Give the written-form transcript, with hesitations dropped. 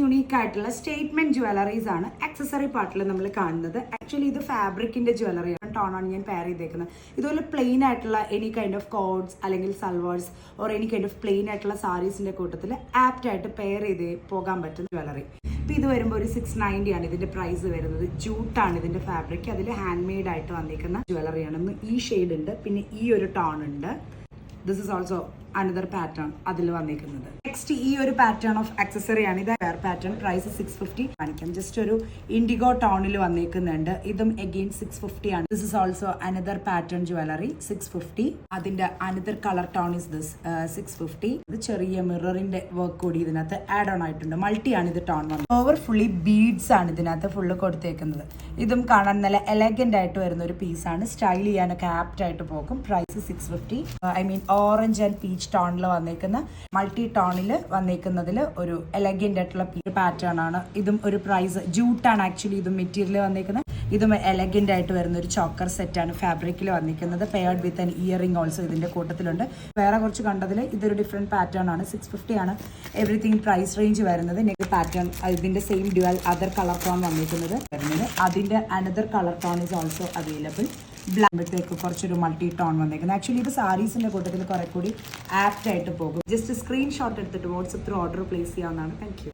Unique ആയിട്ടുള്ള statement jewelleries ആണ് accessory പാർട്ടിൽ നമ്മൾ കാണുന്നത്. ആക്ച്വലി ഇത് ഫാബ്രിക്കിന്റെ ജ്വല്ലറിയാണ്, ടോണാണ് ഞാൻ പെയർ ചെയ്തേക്കുന്നത്. ഇതുപോലെ പ്ലെയിൻ ആയിട്ടുള്ള എനി കൈൻഡ് ഓഫ് കോഡ്സ് അല്ലെങ്കിൽ salwars or any kind of plain ആയിട്ടുള്ള സാരീസിന്റെ കൂട്ടത്തിൽ ആപ്റ്റ് ആയിട്ട് പെയർ ചെയ്ത് പോകാൻ പറ്റുന്ന ജ്വല്ലറി. ഇപ്പം ഇത് വരുമ്പോൾ ഒരു 690 ആണ് ഇതിന്റെ പ്രൈസ് വരുന്നത്. ജൂട്ടാണ് ഇതിന്റെ ഫാബ്രിക്. അതിൽ ഹാൻഡ് മെയ്ഡ് ആയിട്ട് വന്നിരിക്കുന്ന ജ്വല്ലറിയാണ്. ഈ ഷെയ്ഡ് ഉണ്ട്, പിന്നെ ഈ ഒരു ടോൺ ഉണ്ട്. This is also another pattern അതിൽ വന്നിരിക്കുന്നത്. നെക്സ്റ്റ് ഈ ഒരു പാറ്റേൺ ഓഫ് ആക്സസറി ആണ്. ഇത് വേർ പാറ്റേൺ. പ്രൈസ് 650 കാണിക്കാം. ജസ്റ്റ് ഒരു ഇൻഡിഗോ ടോണിൽ വന്നിരിക്കുന്നുണ്ട്. ഇതും അഗെയിൻ 650 ആണ്. This is also another pattern jewellery 650. അതിന്റെ another colour tone is this 650. ഇത് ചെറിയ മിററിന്റെ വർക്ക് കൂടി ഇതിനകത്ത് ആഡ് ഓൺ ആയിട്ടുണ്ട്. മൾട്ടി ആണ് ഇത് ടോൺ വന്നത്. ഓവർ ഫുള്ളി ബീഡ്സ് ആണ് ഇതിനകത്ത് ഫുള്ള് കൊടുത്തേക്കുന്നത്. ഇതും കാണാൻ നല്ല എലഗന്റ് ആയിട്ട് വരുന്ന ഒരു പീസാണ്. സ്റ്റൈൽ ചെയ്യാനൊക്കെ ആപ്റ്റ് ആയിട്ട് പോകും. Price 650. I mean orange and peach ടോണിൽ വന്നേക്കുന്ന മൾട്ടി ടോണിൽ വന്നേക്കുന്നതിൽ ഒരു എലഗന്റ് ആയിട്ടുള്ള പാറ്റേൺ ആണ്. ഇതും ഒരു പ്രൈസ് ജൂട്ടാണ് ആക്ച്വലി ഇതും മെറ്റീരിയൽ വന്നേക്കുന്നത്. ഇതും എലഗന്റ് ആയിട്ട് വരുന്ന ഒരു ചോക്കർ സെറ്റ് ആണ് ഫാബ്രിക്കിൽ വന്നിരിക്കുന്നത്. Paired with an earring also ഇതിന്റെ കൂട്ടത്തിലുണ്ട്. വേറെ കുറച്ച് കണ്ടതിൽ ഇതൊരു ഡിഫറെന്റ് പാറ്റേൺ ആണ്. 650 ആണ് എവറിത്തിങ് പ്രൈസ് റേഞ്ച് വരുന്നത്. നെക്സ്റ്റ് പാറ്റേൺ ഇതിന്റെ same dual other colour tone വന്നിരിക്കുന്നത് വരുന്നത്. അതിന്റെ another colour tone is also available. Black കുറച്ചൊരു മൾട്ടി ടോൺ വന്നേക്കുന്നത്. ആക്ച്വലി ഇത് സാരീസിന്റെ കൂട്ടത്തിൽ കുറെ കൂടി ആപ്റ്റ് ആയിട്ട് പോകും. ജസ്റ്റ് സ്ക്രീൻഷോട്ട് എടുത്തിട്ട് വാട്സപ്പ് ത്രൂ ഓർഡർ പ്ലേസ് ചെയ്യാവുന്നതാണ്. Thank you.